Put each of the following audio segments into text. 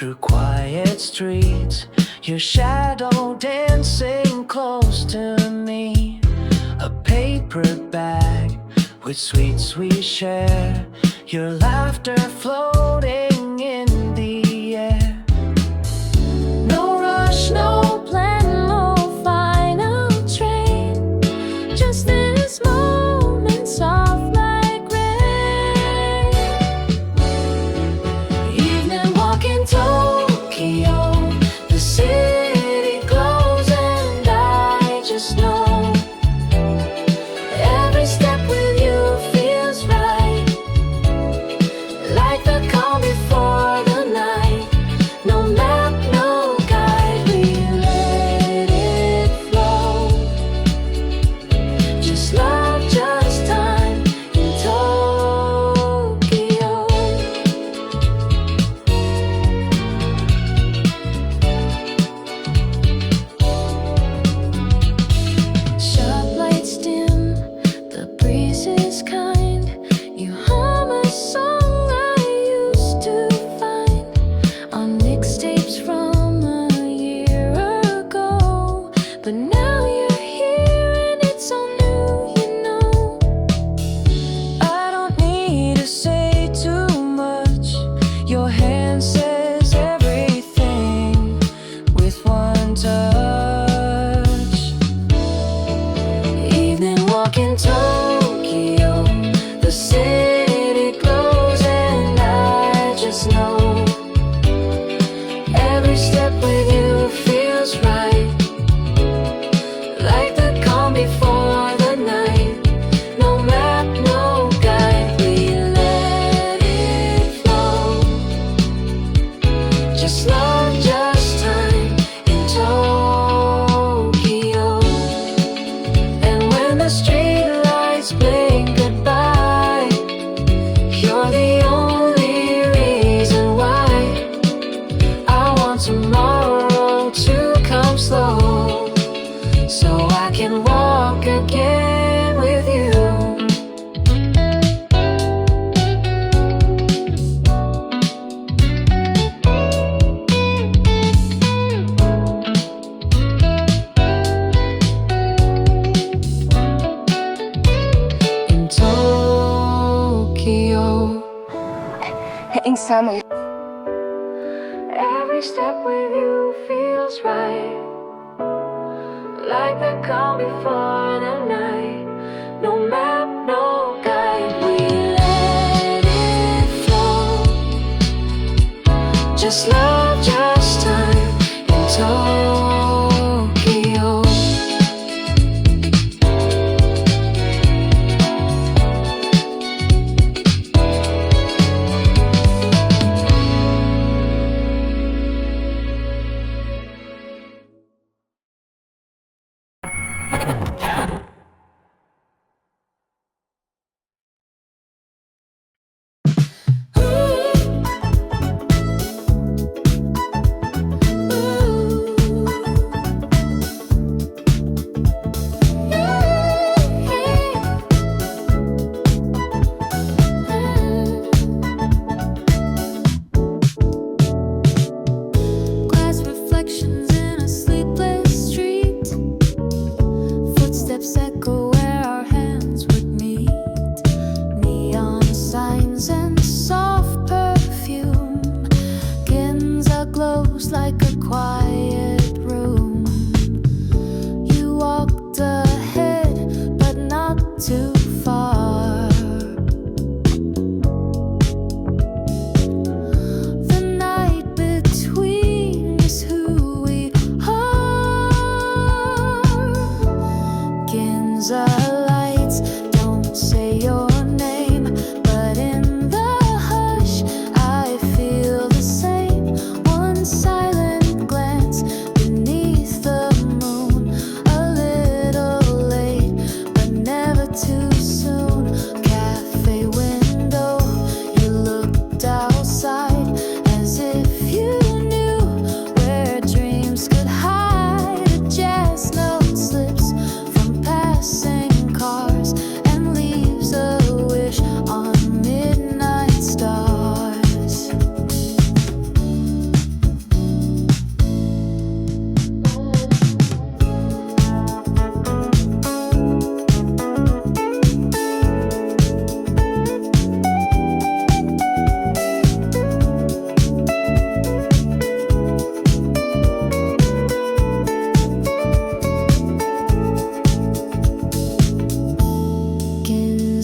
through quiet streets, your shadow dancing close to me. A paper bag with sweets we share, your laughter floating in the air. No rush, no plan, no final train, just this moment soft like rain. Evening walk in Tokyo, the city glows and I just know every step with you feels right, like the calm before the night. No map, no guide, we let it flow. Just love, just time in Tokyo. Shop lights dim, the breeze is kind. You hum a song I used to find on mixtapes from a year ago. But now you're here and it's all new, you know. I don't need to say too much. Your hand says everything with one touch. Evening walk in Tokyo, the city glows and I just know every step with you feels right, like the calm before the night. No map, no guide, we let it flow. Just love, just time in Tokyo. And when the street lights blink goodbye, you're the only reason why I want tomorrow to come slow, so I can walk again with you. In Tokyo. 행사는 Every step with you feels right, like the calm before the night. No map, no guide, we let it flow. Just love, just time in Tokyo.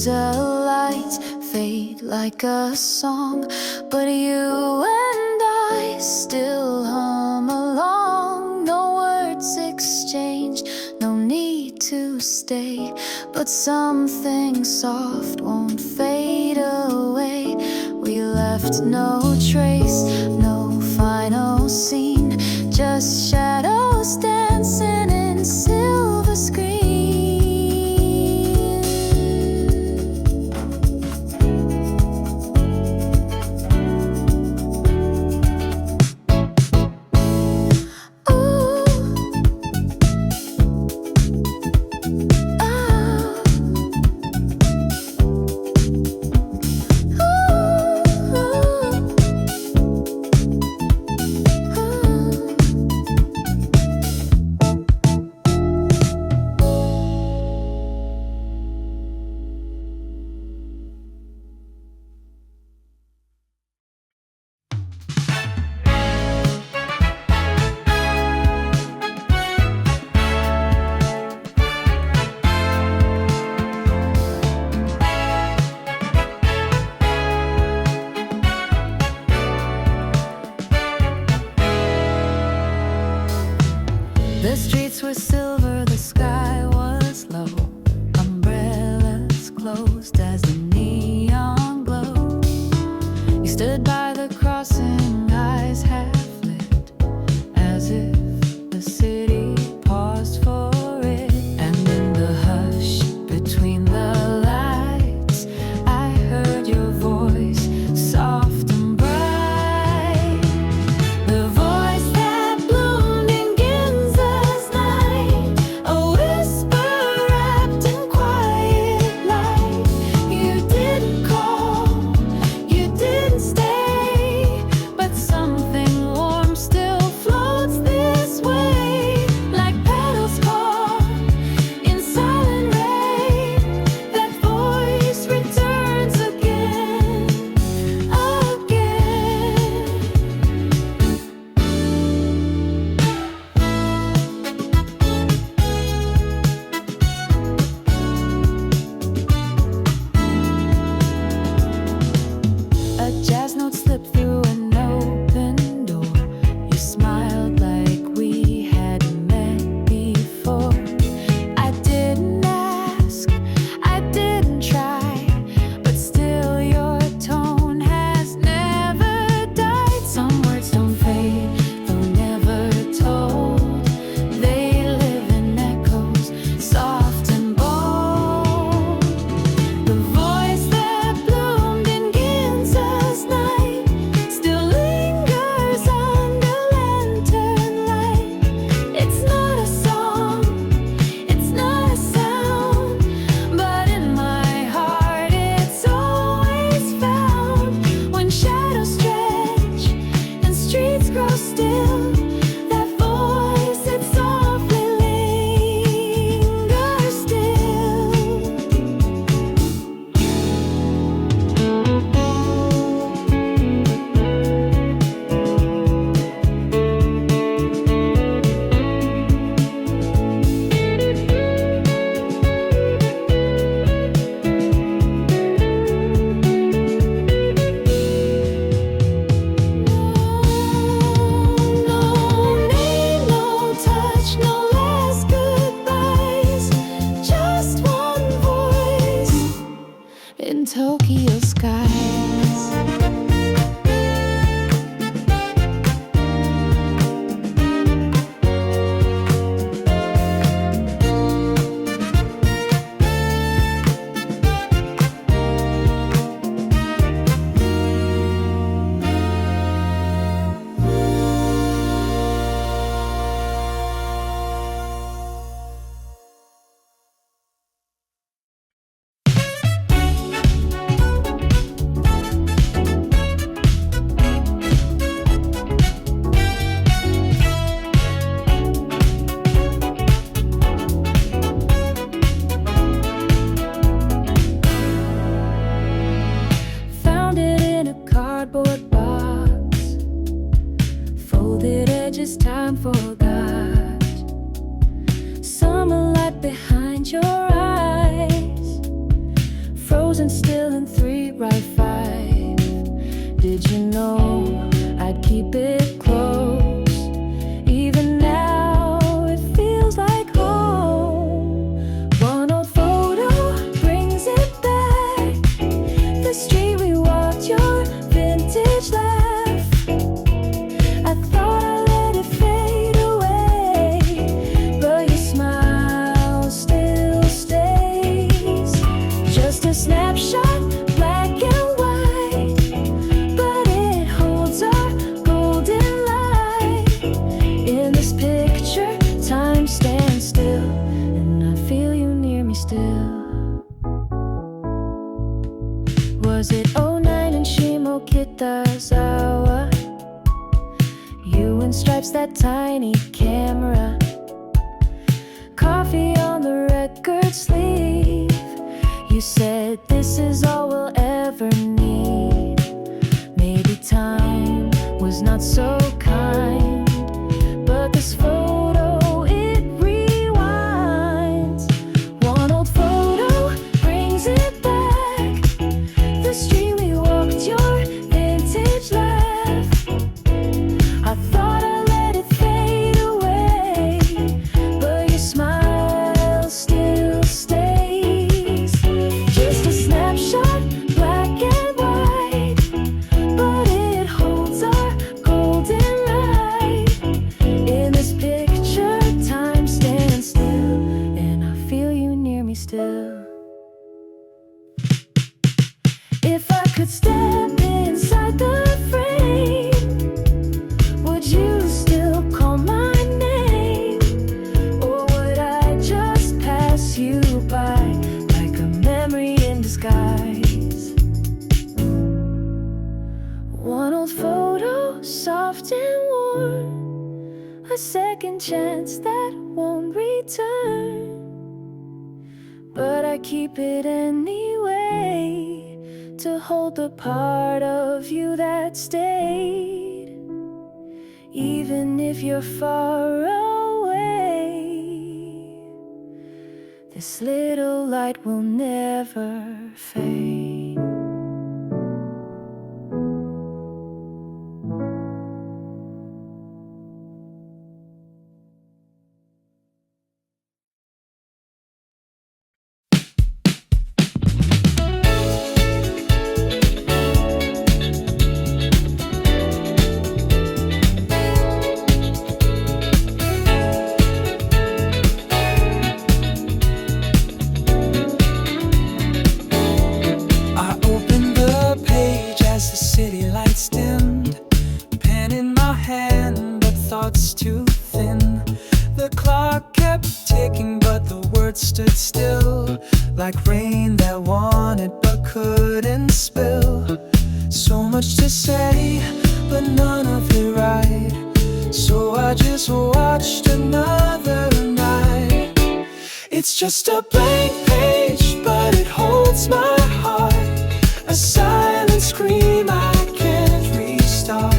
Ginza lights fade like a song, but you and I still hum along. No words exchanged, no need to stay, but something soft won't fade away. We left no trace, no final scene, just shadows dancing in silver screen. The streets were silver, the sky was low. Umbrellas closed as the neon glowed. You stood by the crossing, eyes half lit, as if the city paused for it. And in the hush between the lights, I heard your voice, soft and bright. The voice that bloomed in Ginza's night. Oh, wasn't still in 3 right 5. Did you know I'd keep it close? Even now it feels like home. One old photo brings it back. The street we walked, your vintage laugh. I thought I let it fade away, but your smile still stays. Just a snapshot, black and white, but it holds our golden light. In this picture, time stands still, and I feel you near me still. Was it '09 in Shimokitazawa? You in stripes, that tiny camera. Coffee on the record sleeve. You said this is all we'll ever need. Maybe time was not so kind, but this photo, it rewinds. One old photo brings it back. The street we walked, your vintage laugh. I thought I let it fade away, but your smile still stays. Just a snapshot, black and white, but it holds our golden light. In this picture, time stands still, and I feel you near me still. If I could step inside the frame, would you still call my name? Or would I just pass you by like a memory in disguise? One old photo, soft and warm, a second chance that won't return. But I keep it anyway, to hold the part of you that stayed. Even if you're far away, this little light will never fade. I opened the page as the city lights dimmed. Pen in my hand, but thoughts too thin. The clock kept ticking, but the words stood still, like rain that wanted but couldn't spill. So much to say, but none of it right. So I just watched another night. It's just a blank page, but it holds my heart. A silent scream I can't restart.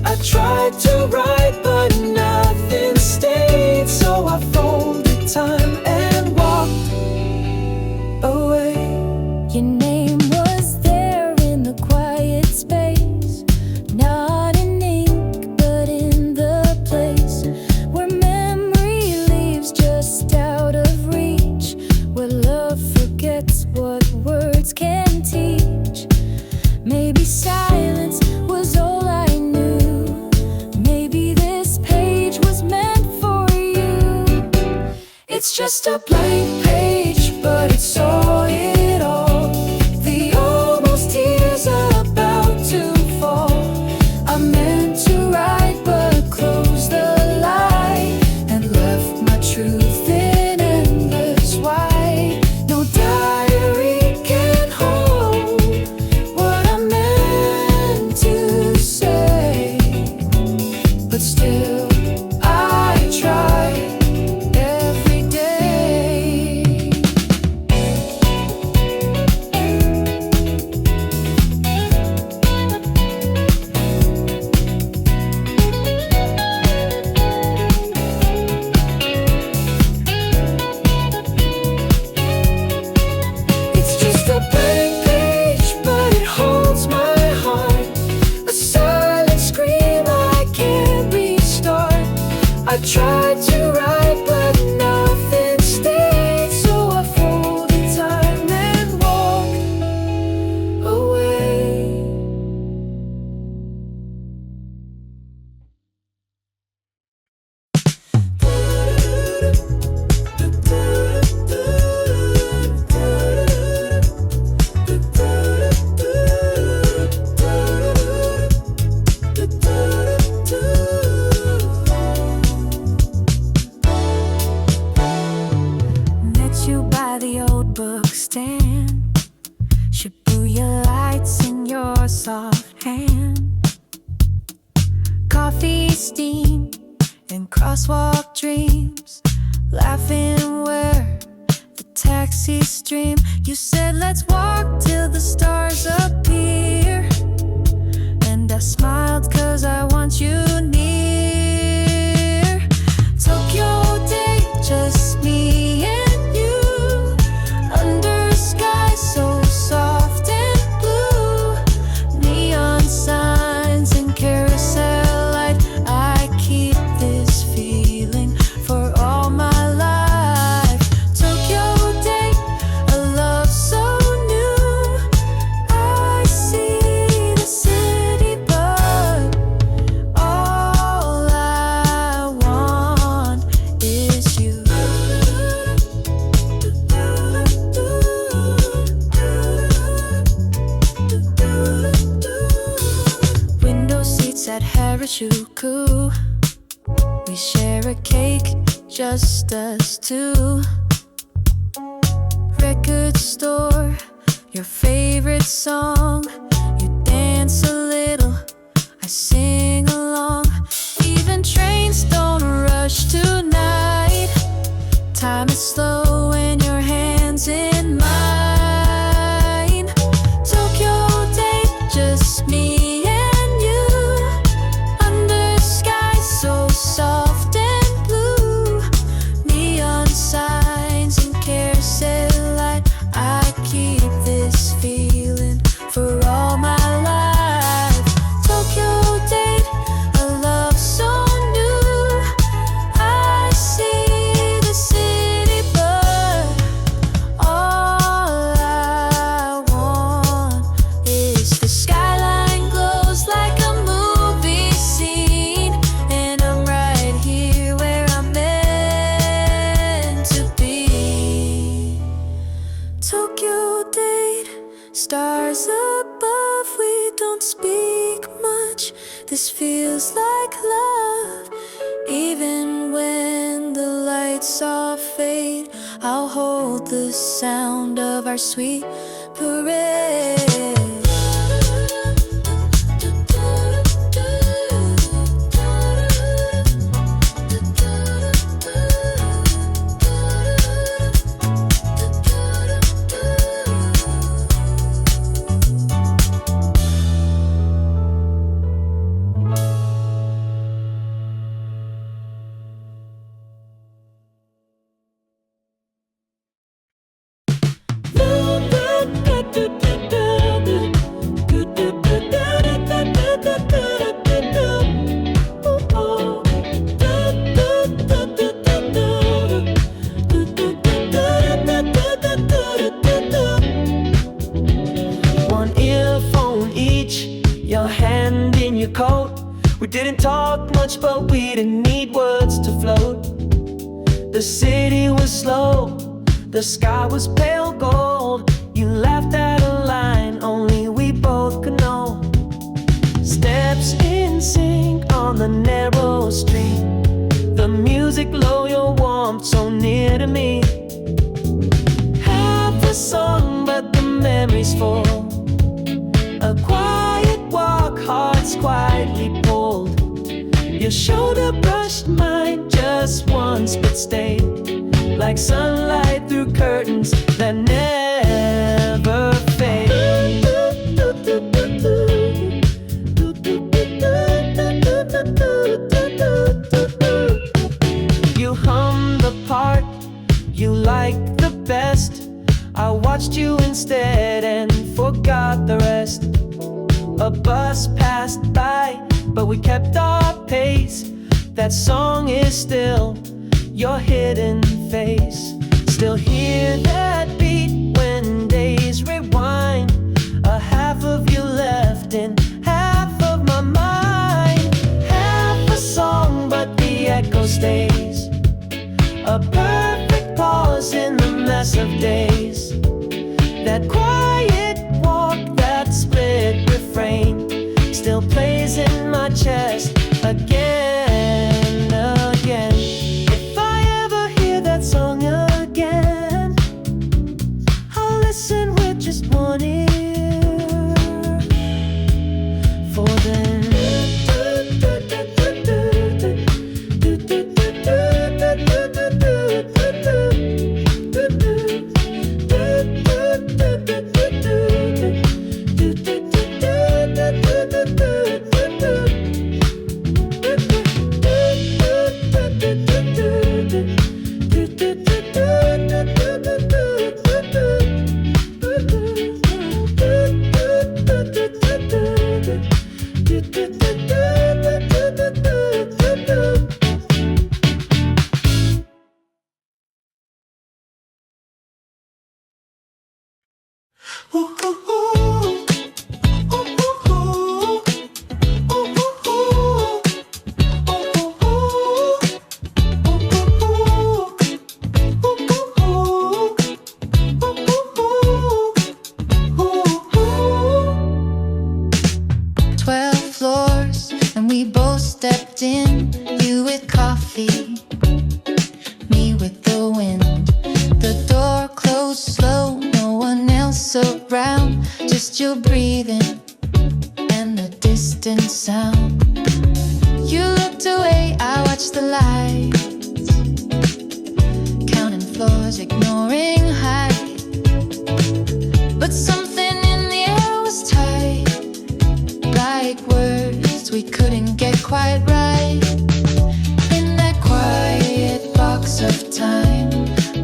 I tried to write, but nothing stayed. So I folded time and walked away. Your name was there in the quiet space, not in ink, but in the place where memory leaves just out of reach, where love forgets what words can teach. Maybe silence was all I knew. Maybe this page was meant for you. It's just a blank page, but it saw it all. The almost tears about to fall. I meant to write, but closed the light and left my truth in endless white. No diary can hold what I meant to say, but still I try every day. laughing where the taxis stream. You said let's walk till the stars appear, and I smiled 'cause I want you near. Tokyo day, just me and you, under sky so soft and blue. Neon signs and carousel light, I keep this feeling for all my life. Tokyo day, a love so new. I see the city, but all I want is you. Window seats at Harajuku, we share a cake, just us two. Record store, your favorite song. You dance a little, I sing along. Even trains don't rush tonight. Time is slow when your hands in mine. Tokyo date, just me and you, under sky so soft and blue. Neon signs and carousel light, I keep this feeling for all my life. Tokyo date, a love so new. I see the city, but all I want is the skyline glows like a movie scene, and I'm right here where I'm meant to be. Tokyo date, stars above, we don't speak much. This feels like love. Even when the lights all fade, I'll hold the sound of our sweet parade. One earphone each, your hand in your coat. We didn't talk much, but we didn't need words to float. The city was slow, the sky was pale gold. You laughed at a line only we both could know. Steps in sync on the narrow street, the music low, your warmth so near to me. Half a song, but the memories full. A quiet walk, hearts quietly pulled. Your shoulder brushed mine just once, but stayed like sunlight through curtains that never fade. You hummed the part you liked the best. I watched you instead and forgot the rest. A bus passed by, but we kept our pace. That song is still your hidden face. Still hear that beat when days rewind. A half of you left in half of my mind. Half a song, but the echo stays. A perfect pause in the mess of days. That quiet walk, that split refrain, still plays in my chest again, again. If I ever hear that song again, I'll listen with just one ear. For then just your breathing and the distant sound. You looked away, I watched the lights, counting floors, ignoring height. But something in the air was tight, like words we couldn't get quite right. In that quiet box of time,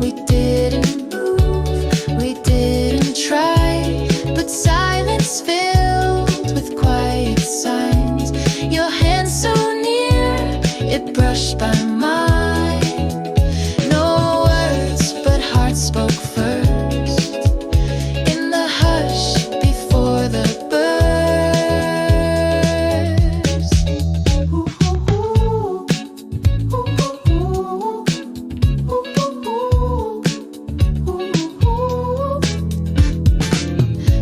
we didn't move, we didn't try, but silence filled with quiet signs. Your hand so near, it brushed by mine. No words, but heart spoke first, in the hush before the burst.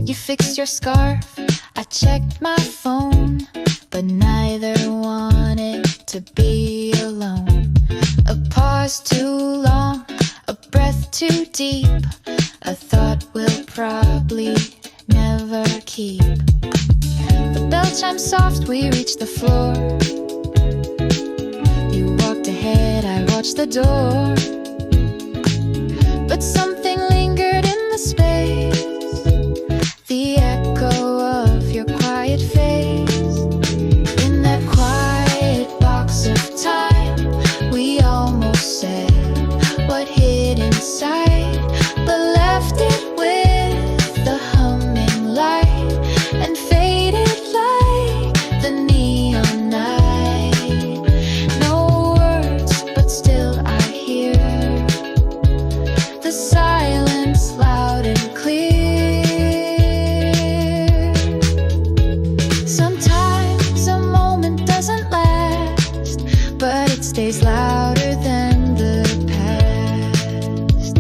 You fixed your scarf, I checked my phone, but neither wanted to be alone. A pause too long, a breath too deep, a thought we'll probably never keep. The bell chimed soft, we reached the floor. You walked ahead, I watched the door. But something lingered in the space, the echo of your quiet face. In that quiet box of time, we almost said what hid inside, but left it with the humming light and faded like the neon night. No words, but still I hear the silence loud and clear. Sometimes a moment doesn't last, but it stays louder than the past.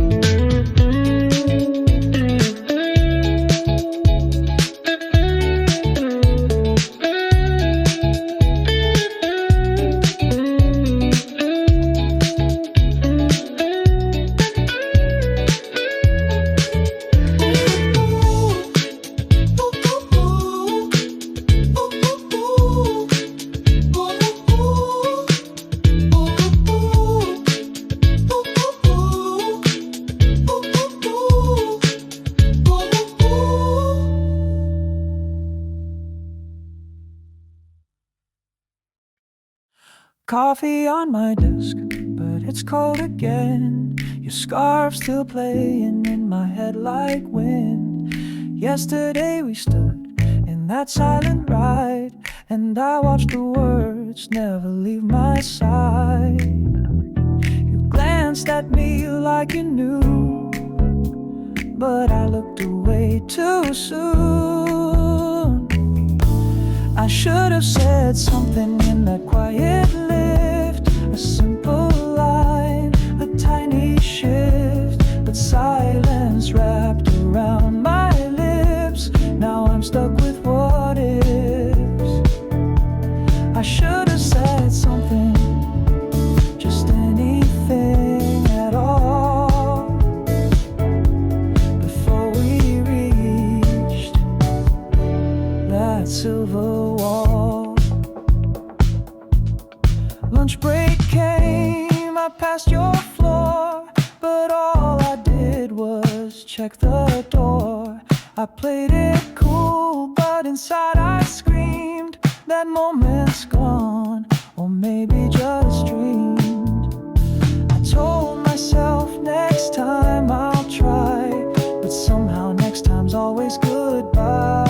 Coffee on my desk, but it's cold again. Your scarf still playing in my head like wind. Yesterday we stood in that silent ride, and I watched the words never leave my side. You glanced at me like you knew, but I looked away too soon. I should have said something in that quiet lift, a simple line, a tiny shift, but silence wrapped around my lips. Now I'm stuck with what ifs. I should have said something, just anything at all, before we reached that silver wall. Lunch break came, I passed your floor, but all I did was check the door. I played it cool, but inside I screamed, that moment's gone, or maybe just dreamed. I told myself next time I'll try, but somehow next time's always goodbye.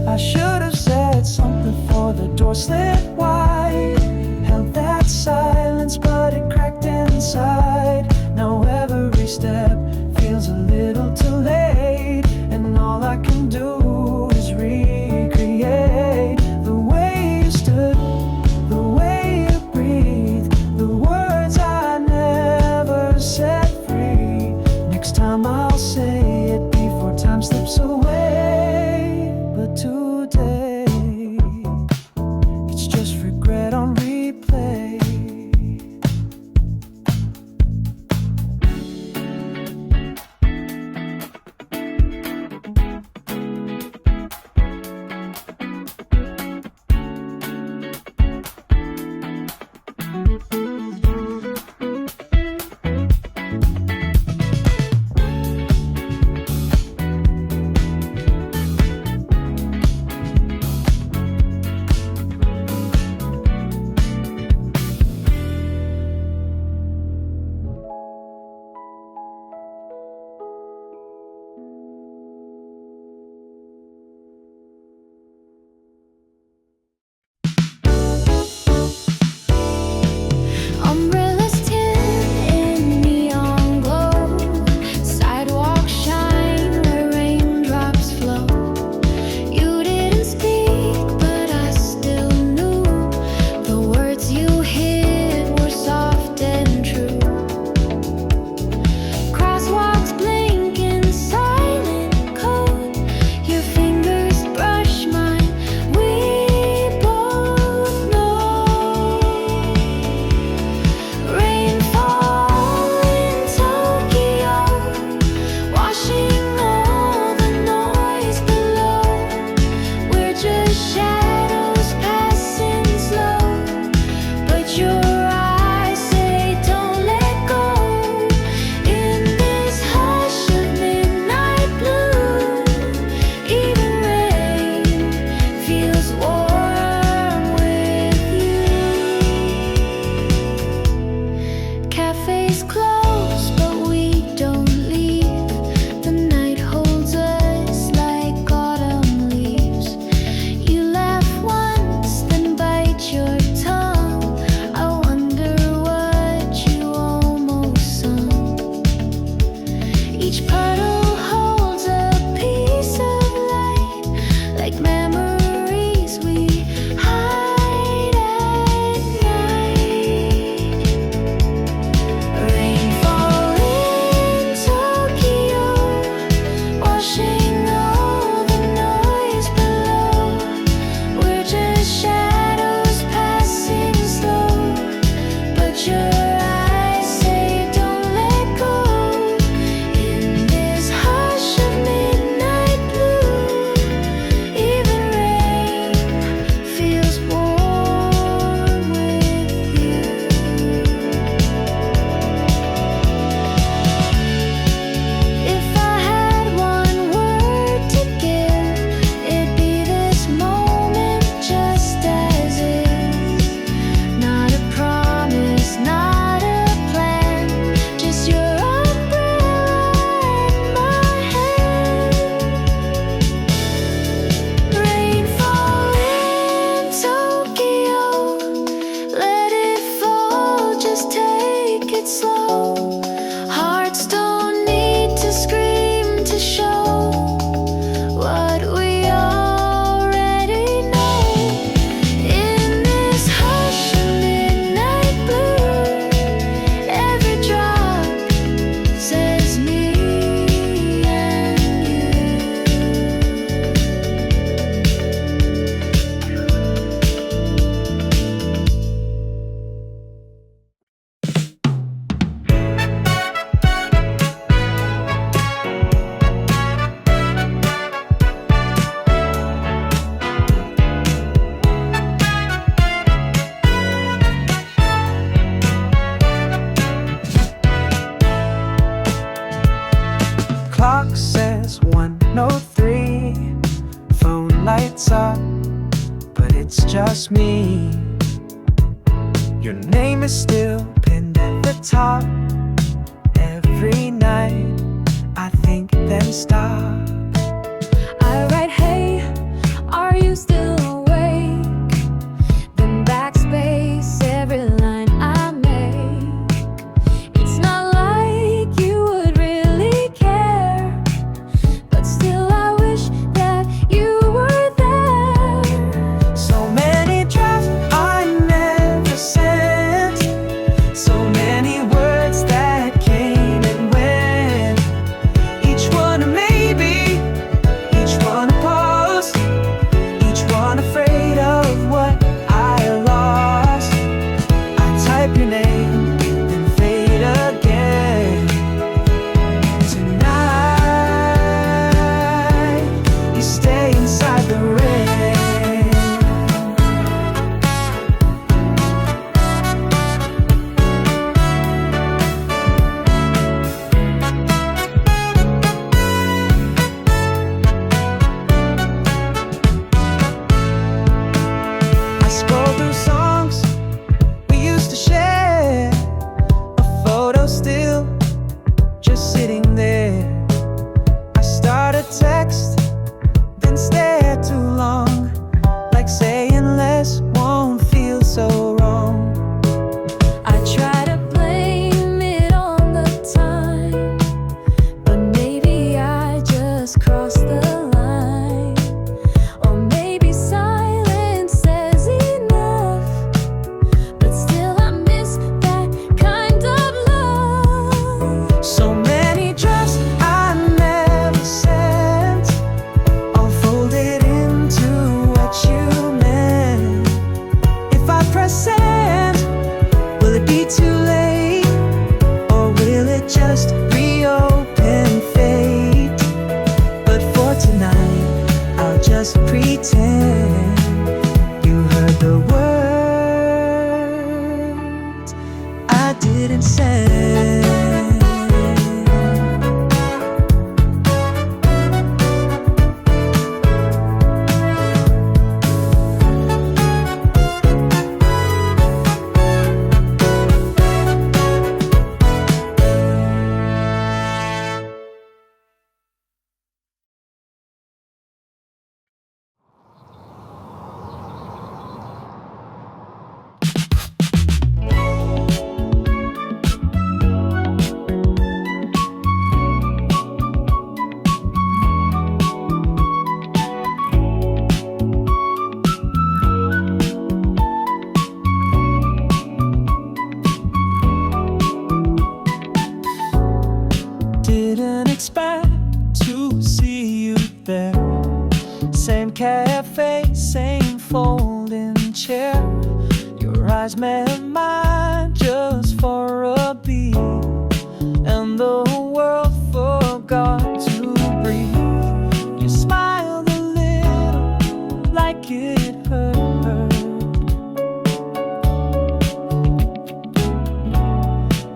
I should have said something before the door slid wide, held that silence, but it cracked inside. Now every step feels a little too late, and all I can do is recreate the way you stood, the way you breathed, the words I never set free. Next time I'll say it before time slips away, but today it's just regret on replay. clock says 1:03. Phone lights up, but it's just me. Your name is still pinned at the top. Every night I think then stop. I write, hey, are you still awake? Then backspace every line I make. It's not like you would really care, but still I wish that you were there. So many drafts I never sent, so many words that came and went. Each one a maybe, each one a pause, each one afraid of what I lost. I type your name, then fade again. Tonight, you stay inside the rain. I scroll through songs we used to share, a photo still just sitting there. I start a text, then stare too long, like saying less won't feel so wrong. I try to blame it on the time, but maybe I just crossed the line. Or maybe silence says enough, but still I miss that kind of love. So many drafts I never sent, all folded into what you meant. If I press send, will it be too late? Or will it just reopen fate? But for tonight, I'll just pretend you heard the words I didn't send. Didn't expect to see you there. Same cafe, same folding chair. Your eyes met mine just for a beat, and the world forgot to breathe. You smiled a little, like it hurt,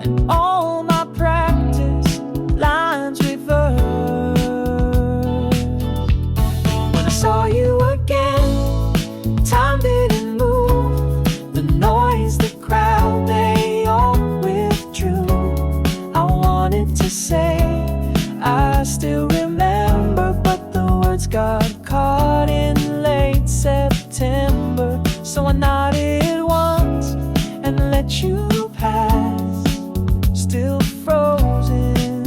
and all my practice lines reversed. When I saw you again, time didn't move. The noise, the crowd, they all withdrew. I wanted to say I still remember, but the words got caught in late September. So I nodded once and let you pass, still frozen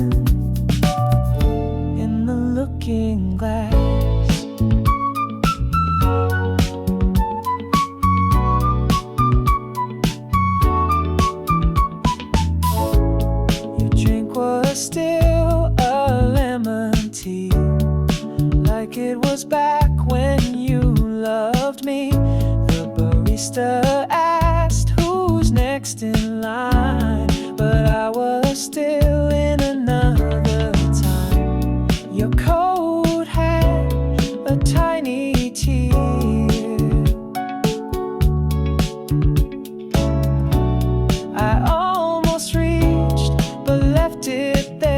in the looking glass. Your drink was still a lemon tea, like it was back when you loved me. The barista asked who's next in line, but I was still in another time. Your coat had a tiny tear. I almost reached, but left it there.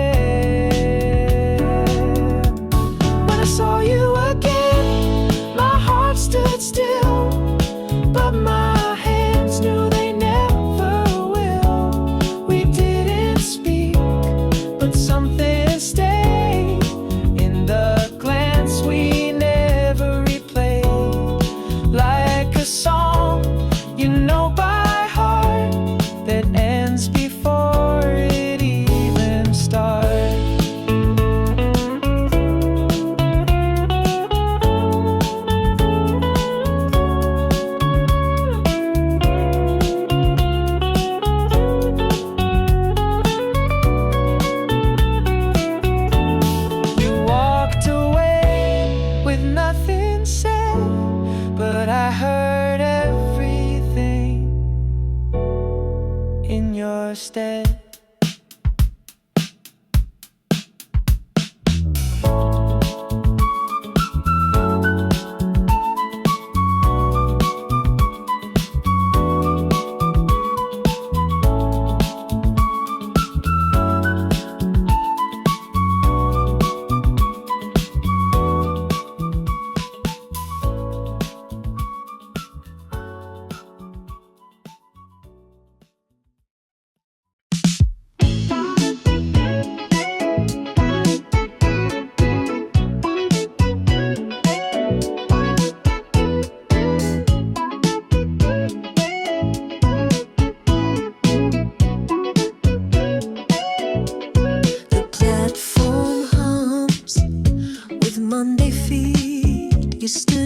instead.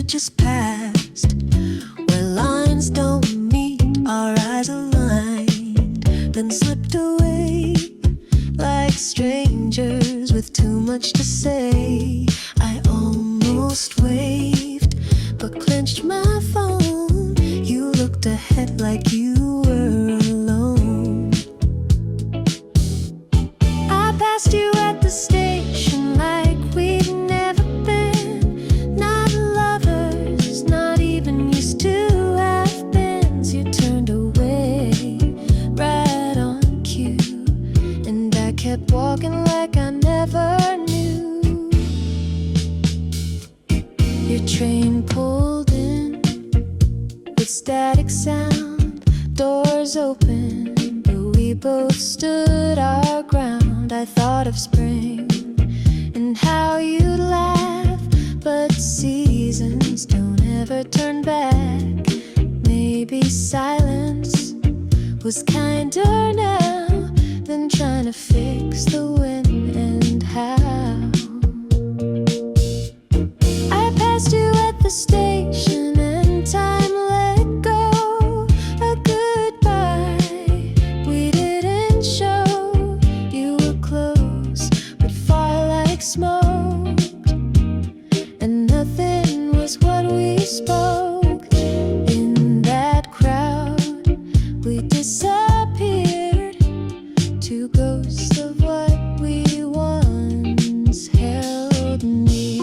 Just past where lines don't meet, our eyes aligned, then slipped away like strangers with too much to say. I almost waved but clenched my phone. You looked ahead like you were alone. I passed you at the station like we'd never been, not lovers, not even used to have been. You turned away right on cue, and I kept walking like I never knew. Your train pulled in with static sound, doors open, but we both stood our ground. I thought of spring and how you'd laugh, but seasons don't ever turn back. Maybe silence was kinder now than trying to fix the when and how. I passed you at the station and time let go. A goodbye we didn't show. You were close but far like smoke, and nothing was what we spoke. In that crowd we disappeared, two ghosts of what we once held near.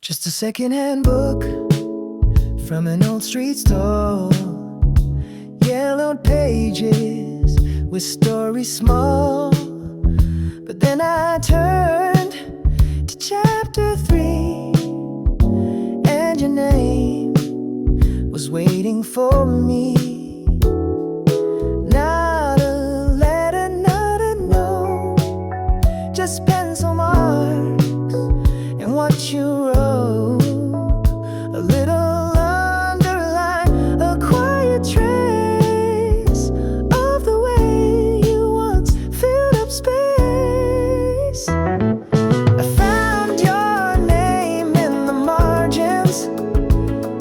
Just a second-hand book from an old street store, yellowed pages with stories small. But then I turned to chapter 3, and your name was waiting for me. Not a letter, not a note, just pencil marks and what you wrote. A little underline, a quiet trace of the way you once filled up space. I found your name in the margins,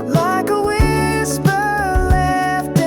like a whisper left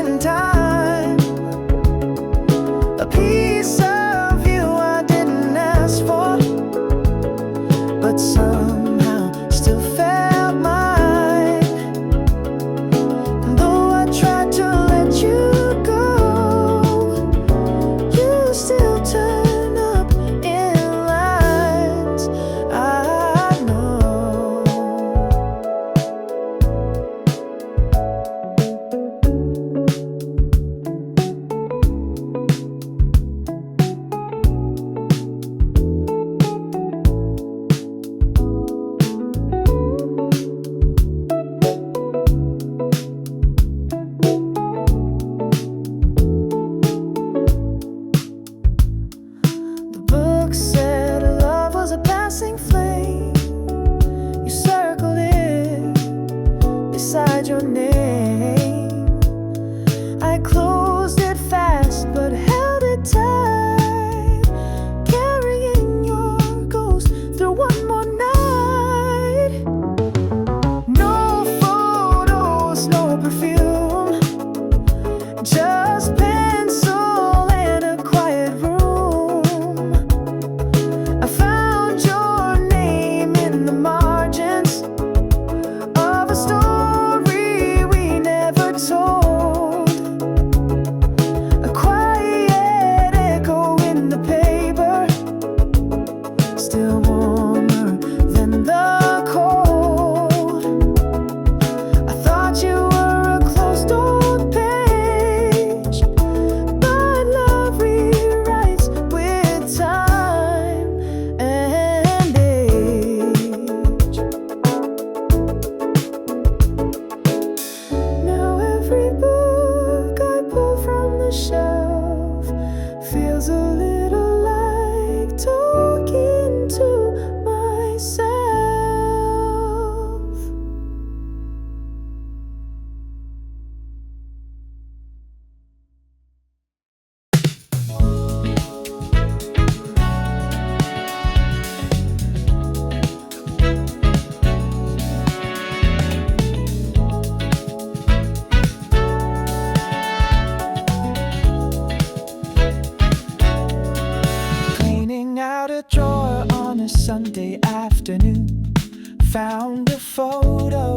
photo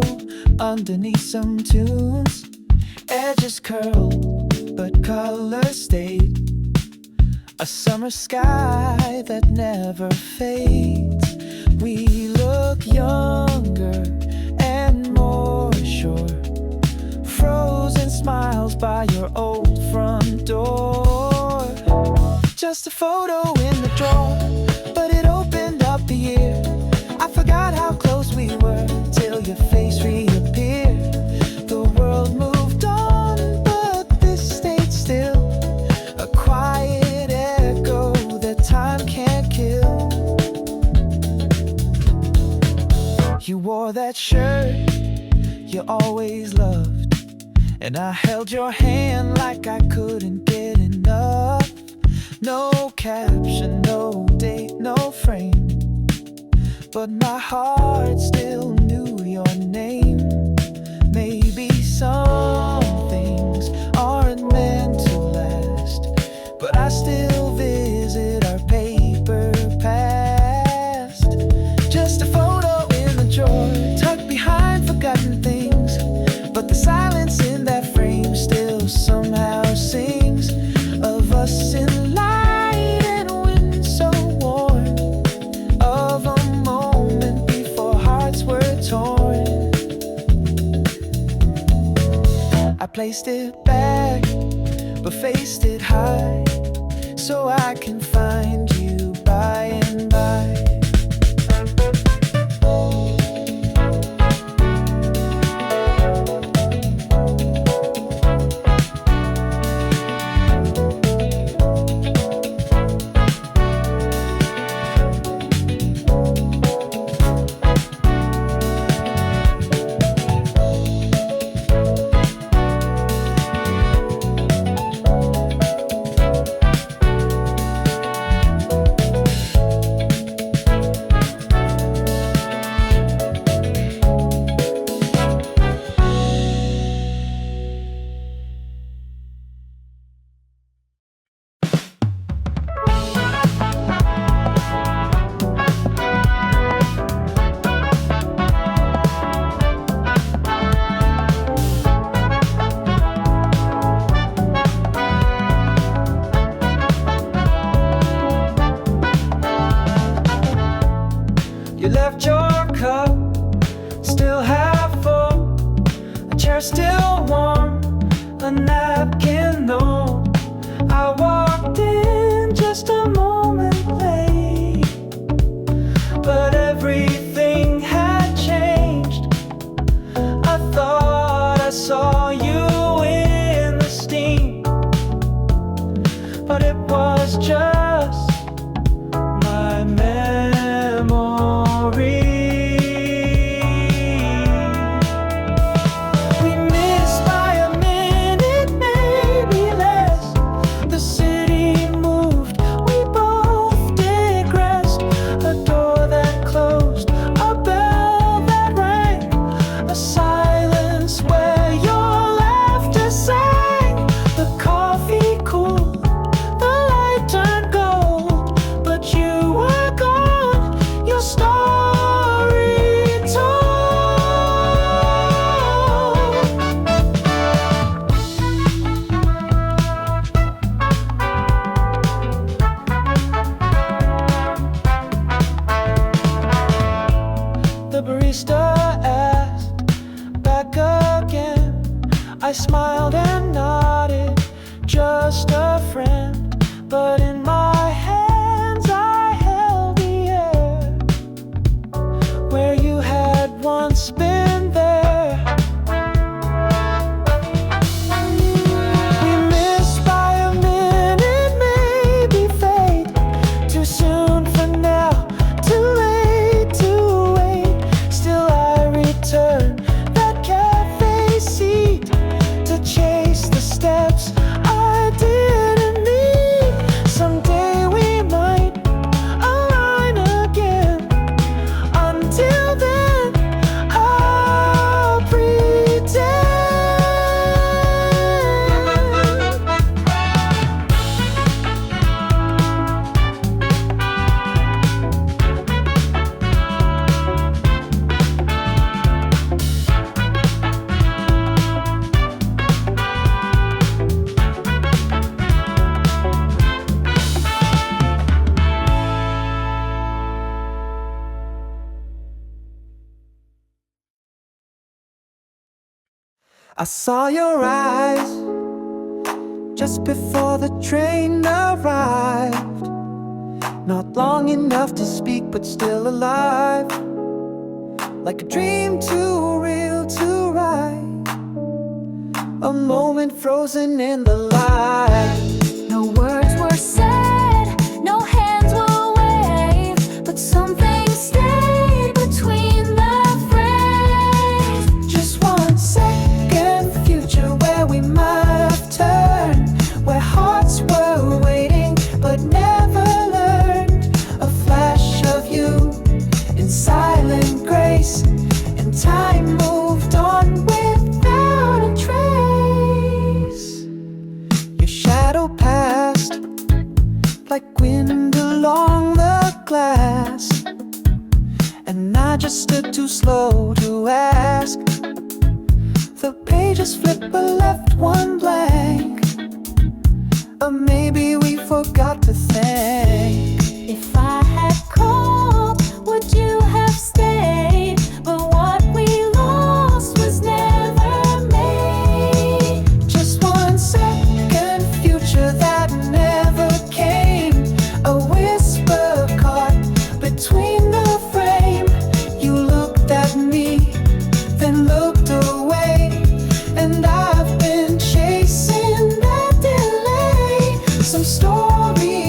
underneath some tunes. Edges curl, but color stayed. A summer sky that never fades. We look younger and more sure. Frozen smiles by your old front door. Just a photo in the drawer, but it opened up the year. I forgot how close we were till your face reappeared. The world moved on, but this stayed still. A quiet echo that time can't kill. You wore that shirt you always loved, and I held your hand like I couldn't get enough. No caption, no date, no frame, but my heart still knew your name. Maybe some things aren't meant to last, but I still visit our paper past. Just a photo in the drawer, tucked behind forgotten things, but the silence in that frame still somehow sings of us in light and wind so warm, of a moment before hearts were torn. I placed it back, but faced it high, so I can find you by and by. You left your cup still half full, a chair still warm, a napkin no. I walked in just a moment late, but everything had changed. I thought I saw you in the steam, but it was just my memory. We missed by a minute, maybe less. The city moved, we both digressed. A door that closed, a bell that rang, a silence where your laughter sang. The coffee cooled, the light turned gold, but you were gone, your story told. The barista asked back again. I smiled and nodded, just a friend, but in my hands I held the air where you had once been there. We missed by a minute, maybe fate. Too soon for now, too late to wait. Still I return that cafe seat to chase the steps I didn't need. Someday we might align again. Until then, I I saw your eyes just before the train arrived. Not long enough to speak, but still alive. Like a dream too real to write. A moment frozen in the light. No words were said, no hands were waved, but something stayed between the frames. Just one second future where we might have turned, where hearts were waiting but never learned. A flash of you in silent grace, and time moved on without a trace. Your shadow passed like wind along the glass, and I just stood too slow to ask. The pages flipped but left one blank. Or maybe we forgot to thank. If I had called, would you have stayed? But what we lost was never made. Just one second future that never came. A whisper caught between the frame. You looked at me, then looked away, and I've been chasing that delay. Some story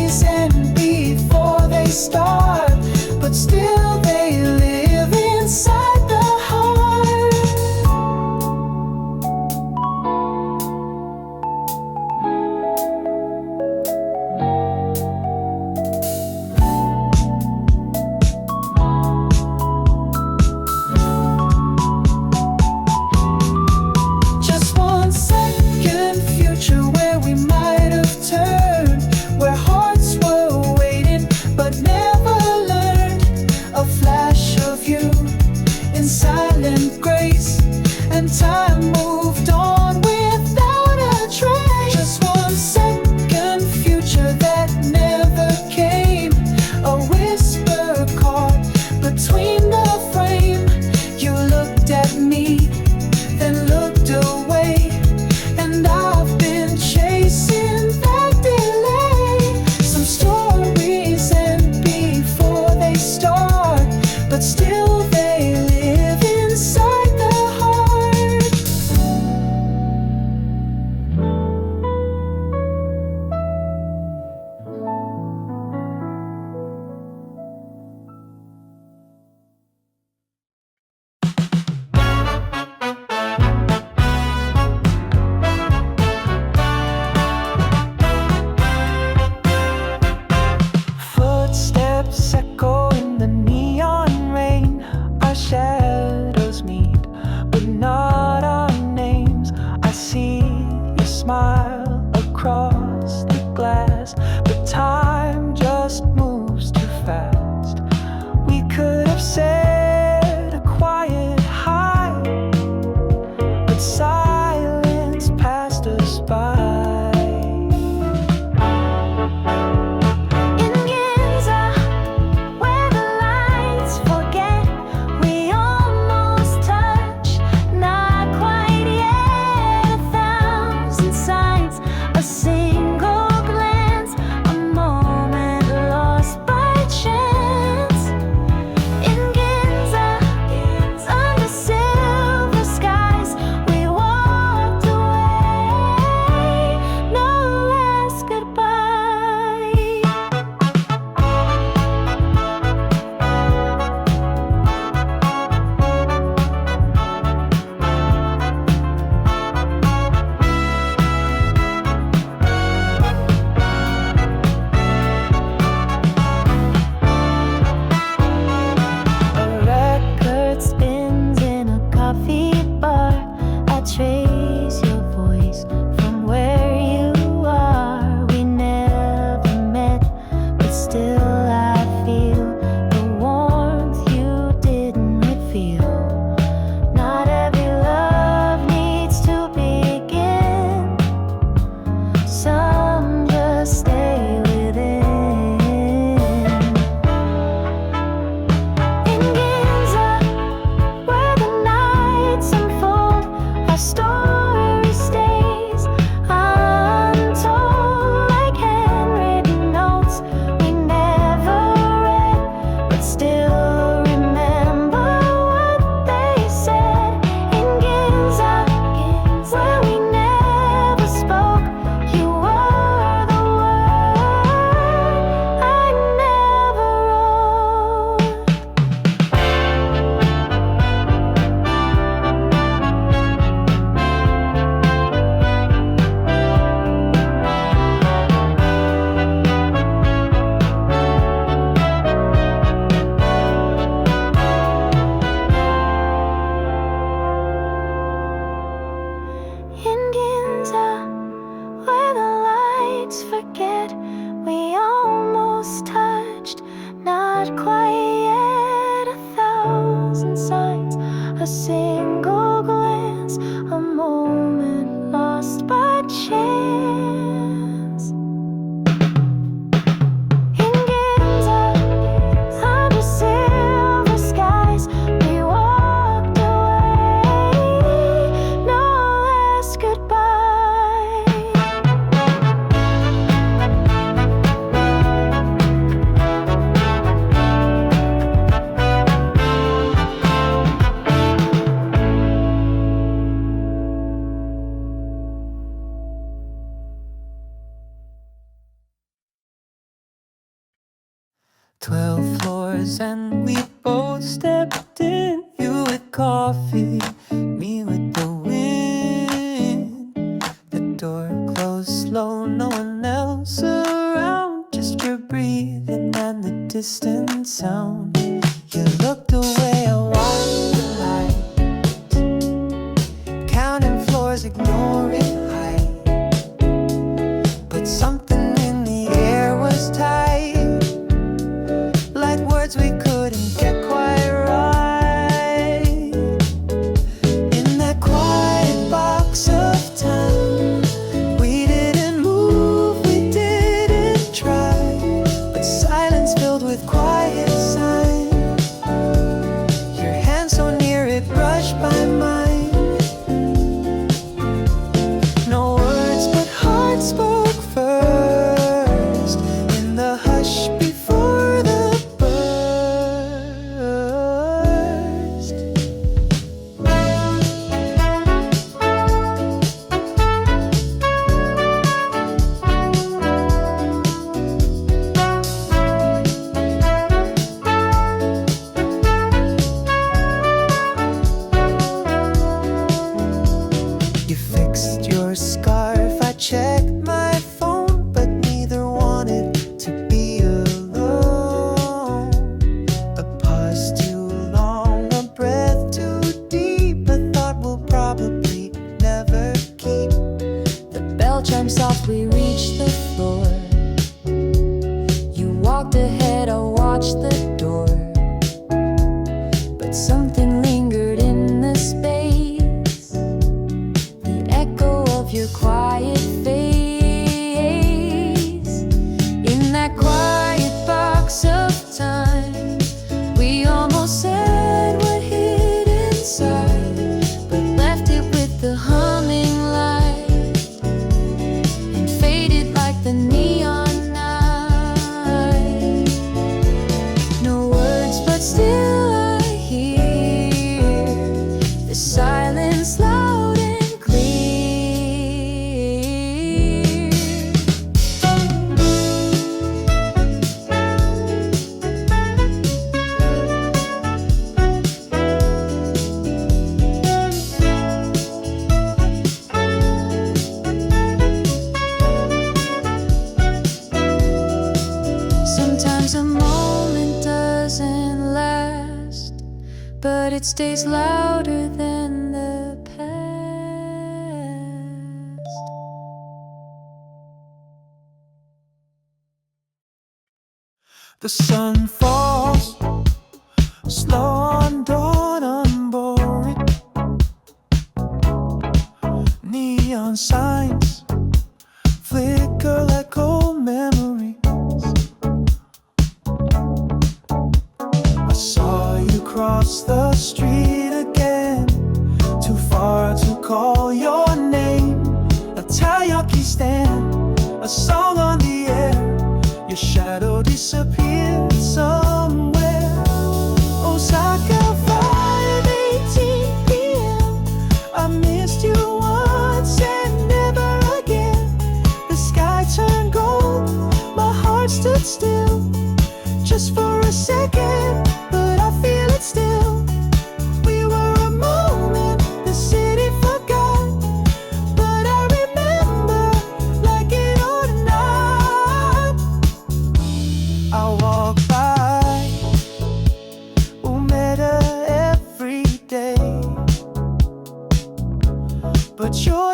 A single glance, a moment lost by chance. In Ginza, under silver skies, we walked away. No last goodbye. 12 floors and we both stepped in. You with coffee, me with the wind. The door closed slow, no one else around. Just your breathing and the distant sound. You looked away, I watched the light, counting floors, ignoring height. But something in the air was tight, like words we couldn't get quite right. In that quiet box of time, we didn't move, we didn't try, but silence filled with quiet signs. Your hand so near, it brushed by mine. No words but heart spoke first, in the hush before the burst. You fixed your scarf, I checked my phone, but neither wanted to be alone. A pause too long, a breath too deep, a thought we'll probably never keep. The bell chimed soft, we reached the floor. You walked ahead, I watched the door. But something lingered in the space, the echo of your quiet face. In that quiet box of time, we almost said what hid inside, but left it with the humming light, and faded like the neon night. No words, but still I hear the silence loud and clear. Sometimes a moment doesn't last, but it stays louder than the past. The sun falls slow on dawn, unboring. Neon signs flicker like old memories. I saw you cross the street again, too far to call your name. A taiyaki stand, a song on the air. Your shadow disappeared somewhere. Osaka, 5:18 p.m. I missed you once and never again. The sky turned gold, my heart stood still, just for a second, but I feel it still. We were a moment the city forgot, but I remember like it or not. I walk by Umeda every day, but you're